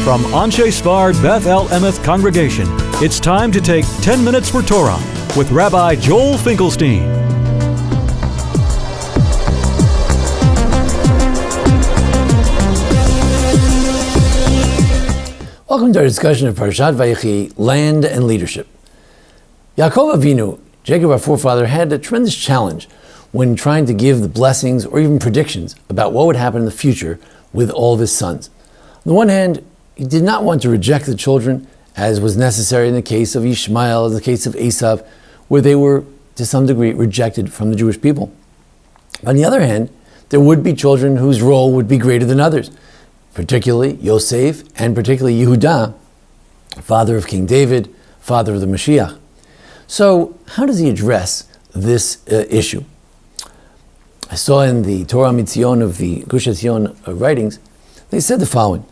From Anshei Sphard-Beth Emeth congregation, it's time to take 10 minutes for Torah with Rabbi Joel Finkelstein. Welcome to our discussion of Parashat Vayechi, land and leadership. Yaakov Avinu, Jacob our forefather, had a tremendous challenge when trying to give the blessings or even predictions about what would happen in the future with all of his sons. On the one hand, he did not want to reject the children, as was necessary in the case of Ishmael, in the case of Esav, where they were, to some degree, rejected from the Jewish people. On the other hand, there would be children whose role would be greater than others, particularly Yosef and particularly Yehudah, father of King David, father of the Mashiach. So, how does he address this issue? I saw in the Torah Mitzion of the Gush Etzion writings, they said the following,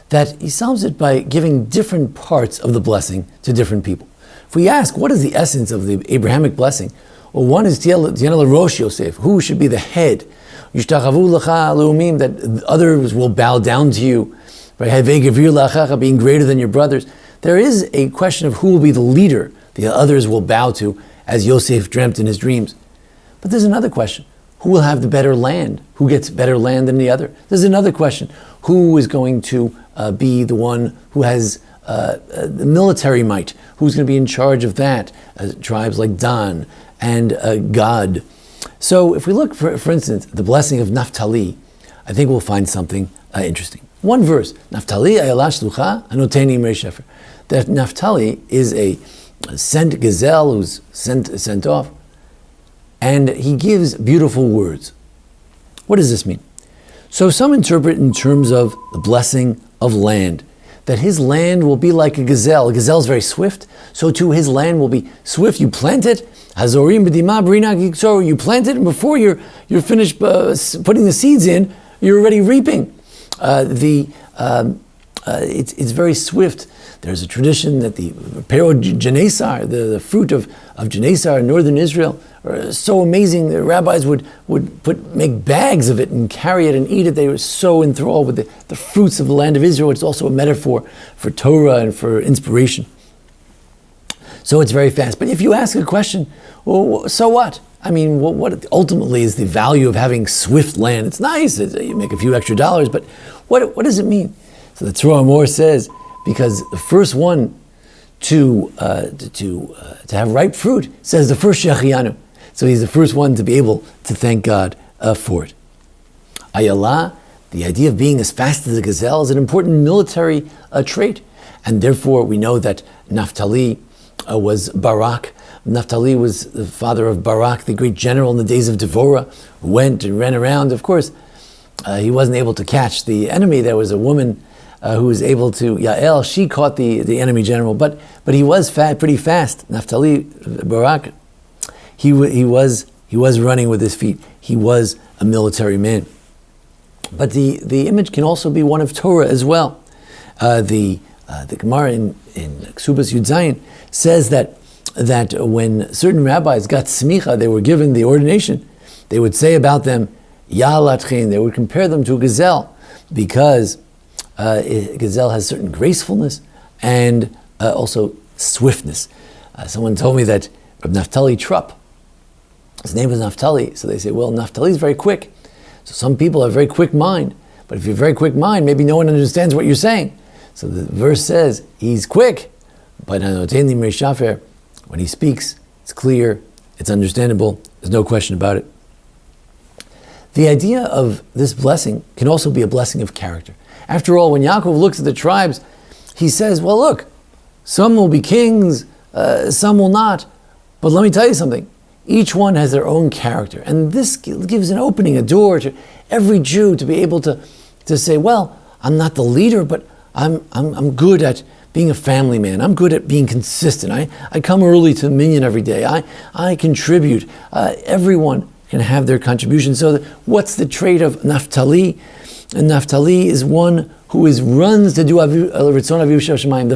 that he solves it by giving different parts of the blessing to different people. If we ask, what is the essence of the Abrahamic blessing? Well, one is Tiana Rosh Yosef, who should be the head. Yishtachavu lecha leumim, that others will bow down to you. Being greater than your brothers. There is a question of who will be the leader the others will bow to, as Yosef dreamt in his dreams. But there's another question. Who will have the better land? Who gets better land than the other? There's another question. Who is going to be the one who has the military might? Who's going to be in charge of that? Tribes like Dan and Gad. So if we look, for instance, the blessing of Naphtali, I think we'll find something interesting. One verse, Naphtali ayala shlucha anoteni imrei shefer. That Naphtali is a sent gazelle who's sent off, and he gives beautiful words. What does this mean? So some interpret in terms of the blessing of land, that his land will be like a gazelle. A gazelle is very swift, so too his land will be swift. You plant it, hazorim b'dima brina gikso. You plant it, and before you're finished putting the seeds in, you're already reaping. It's very swift. There's a tradition that the perot genesar, the fruit of genesar in northern Israel, are so amazing. The rabbis would make bags of it and carry it and eat it. They were so enthralled with the fruits of the land of Israel. It's also a metaphor for Torah and for inspiration. So it's very fast. But if you ask a question, well, so what? I mean, what ultimately is the value of having swift land? It's nice. You make a few extra dollars, but what does it mean? So the Torah more says, because the first one to have ripe fruit says the first shechianu. So he's the first one to be able to thank God for it. Ayala, the idea of being as fast as a gazelle, is an important military trait, and therefore we know that Naphtali was Barak. Naphtali was the father of Barak, the great general in the days of Devorah, who went and ran around. Of course, he wasn't able to catch the enemy. There was a woman who was able to, Yael, she caught the enemy general, but he was pretty fast. Naphtali, Barak, he was running with his feet. He was a military man. But the image can also be one of Torah as well. The Gemara in Ksubas Yud Zayin says that when certain rabbis got smicha, they were given the ordination, they would say about them, Yalatchin, they would compare them to a gazelle, because a gazelle has certain gracefulness and also swiftness. Someone told me that Reb Naphtali Trupp, his name was Naphtali, so they say, well, Naphtali is very quick. So some people have a very quick mind, but if you have a very quick mind, maybe no one understands what you're saying. So the verse says, he's quick, but when he speaks, it's clear, it's understandable, there's no question about it. The idea of this blessing can also be a blessing of character. After all, when Yaakov looks at the tribes, he says, well, look, some will be kings, some will not. But let me tell you something. Each one has their own character. And this gives an opening, a door to every Jew to be able to say, well, I'm not the leader, but I'm good at being a family man. I'm good at being consistent. I come early to the minyan every day. I contribute. Everyone can have their contribution. So what's the trait of Naphtali? And Naphtali is one who runs to do Ritzon Aviv Shemayim,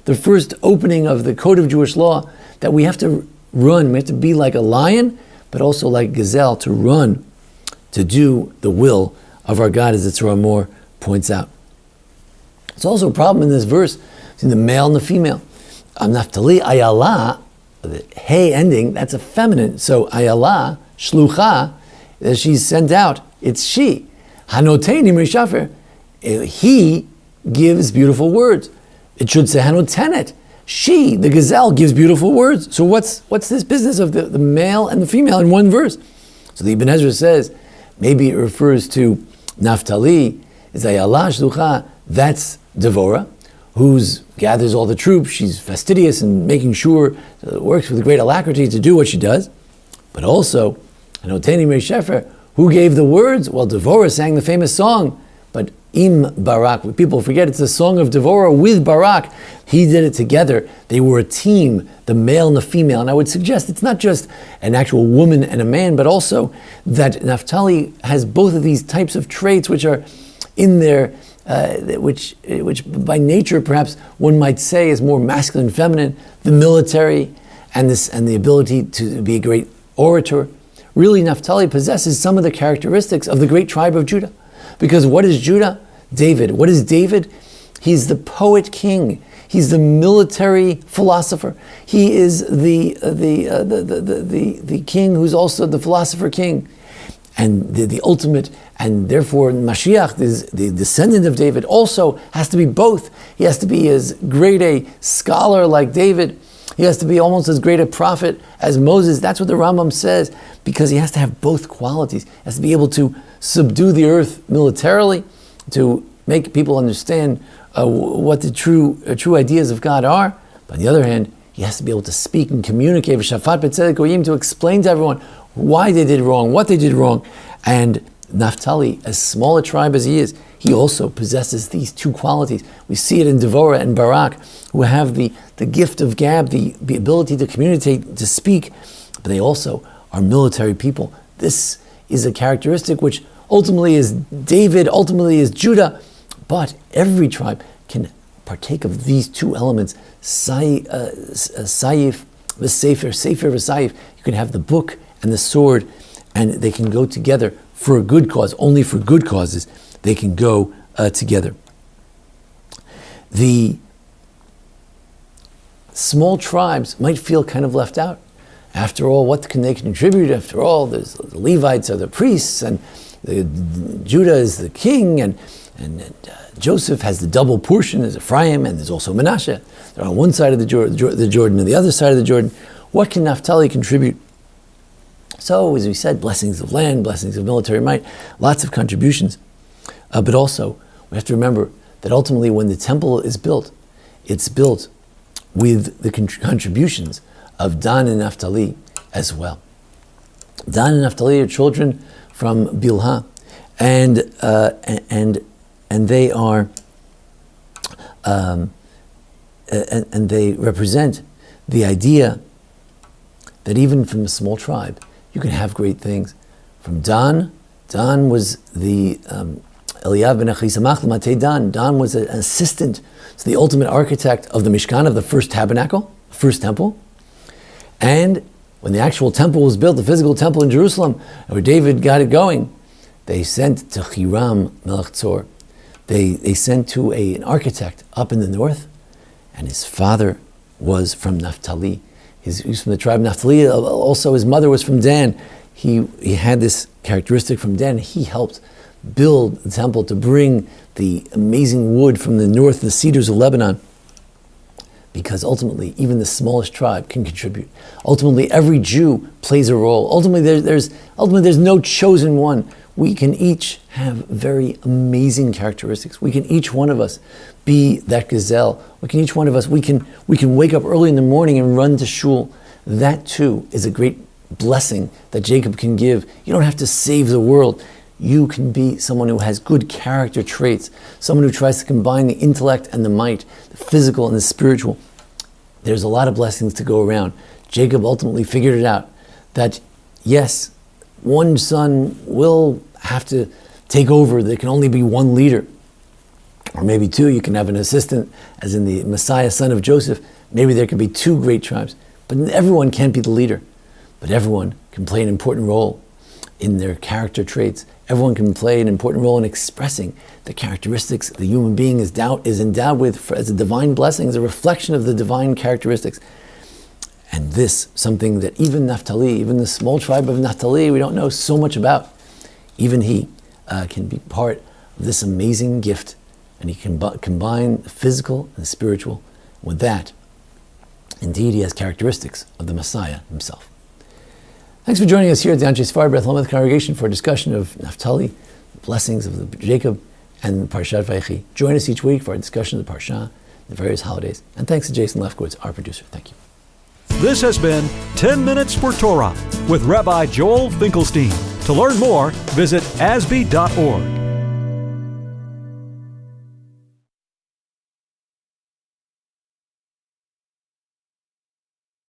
the first opening of the code of Jewish law, that we have to run. We have to be like a lion, but also like a gazelle, to run, to do the will of our God, as the Torah more points out. It's also a problem in this verse between the male and the female. Naphtali, ayala, the hey ending, that's a feminine. So ayala, shlucha, she's sent out, it's she. Hanoteni mishafer, he gives beautiful words. It should say hanotenet. She, the gazelle, gives beautiful words. So what's this business of the male and the female in one verse? So the Ibn Ezra says, maybe it refers to Naphtali, is ayala shlucha, that's Devorah, who gathers all the troops. She's fastidious and making sure, works with great alacrity to do what she does. But also, Anoteni Mei Shefer, who gave the words? Well, Devorah sang the famous song, but Im Barak, people forget it's the song of Devorah with Barak. He did it together. They were a team, the male and the female. And I would suggest it's not just an actual woman and a man, but also that Naphtali has both of these types of traits which are in there, which by nature perhaps one might say is more masculine, feminine, the military, and the ability to be a great orator. Really, Naphtali possesses some of the characteristics of the great tribe of Judah. Because what is Judah? David. What is David? He's the poet king. He's the military philosopher. He is the king who's also the philosopher king. And the ultimate, and therefore Mashiach, the descendant of David, also has to be both. He has to be as great a scholar like David. He has to be almost as great a prophet as Moses. That's what the Rambam says, because he has to have both qualities. He has to be able to subdue the earth militarily, to make people understand what the true ideas of God are. But on the other hand, he has to be able to speak and communicate with Sphard-Beth to explain to everyone why they did wrong, what they did wrong. And Naphtali, as small a tribe as he is, he also possesses these two qualities. We see it in Devorah and Barak, who have the gift of gab, the ability to communicate, to speak, but they also are military people. This is a characteristic which ultimately is David, ultimately is Judah, but every tribe can partake of these two elements, Saif, the Sefer V'Saif. You can have the book and the sword, and they can go together for a good cause. Only for good causes they can go together. The small tribes might feel kind of left out. After all, what can they contribute? After all, there's the Levites are the priests, and Judah is the king, and Joseph has the double portion as Ephraim, and there's also Manasseh. They're on one side of the Jordan and the other side of the Jordan. What can Naphtali contribute? So, as we said, blessings of land, blessings of military might, lots of contributions. But also, we have to remember that ultimately when the temple is built, it's built with the contributions of Dan and Naphtali as well. Dan and Naphtali are children from Bilhah, and they are and they represent the idea that even from a small tribe you can have great things. From Dan was the Eliyav ben Achisamach l'matei Dan. Dan was an assistant to the ultimate architect of the Mishkan, of the first tabernacle, first temple. And when the actual temple was built, the physical temple in Jerusalem, where David got it going, they sent to Hiram Melech Tzor. They sent to an architect up in the north, and his father was from Naphtali. He was from the tribe of Naphtali. Also, his mother was from Dan. He had this characteristic from Dan. He helped build the temple to bring the amazing wood from the north, the cedars of Lebanon, because ultimately even the smallest tribe can contribute. Ultimately, every Jew plays a role. Ultimately, there's no chosen one. We can each have very amazing characteristics. We can each one of us be that gazelle. We can wake up early in the morning and run to shul. That too is a great blessing that Jacob can give. You don't have to save the world. You can be someone who has good character traits, someone who tries to combine the intellect and the might, the physical and the spiritual. There's a lot of blessings to go around. Jacob ultimately figured it out that yes, one son will have to take over. There can only be one leader, or maybe two. You can have an assistant, as in the Messiah, son of Joseph. Maybe there can be two great tribes, but everyone can't be the leader. But everyone can play an important role in their character traits, Everyone can play an important role in expressing the characteristics the human being is endowed with as a divine blessing, as a reflection of the divine characteristics. And this, something that even Naphtali, even the small tribe of Naphtali, we don't know so much about, even he can be part of this amazing gift, and he can combine the physical and the spiritual. With that, indeed, he has characteristics of the Messiah himself. Thanks for joining us here at the Anshei Sphard-Beth Emeth congregation for a discussion of Naphtali, the blessings of the Jacob, and the Parshat Vayechi. Join us each week for our discussion of the Parsha, the various holidays. And thanks to Jason Lefkowitz, our producer. Thank you. This has been 10 Minutes for Torah with Rabbi Joel Finkelstein. To learn more, visit asb.org.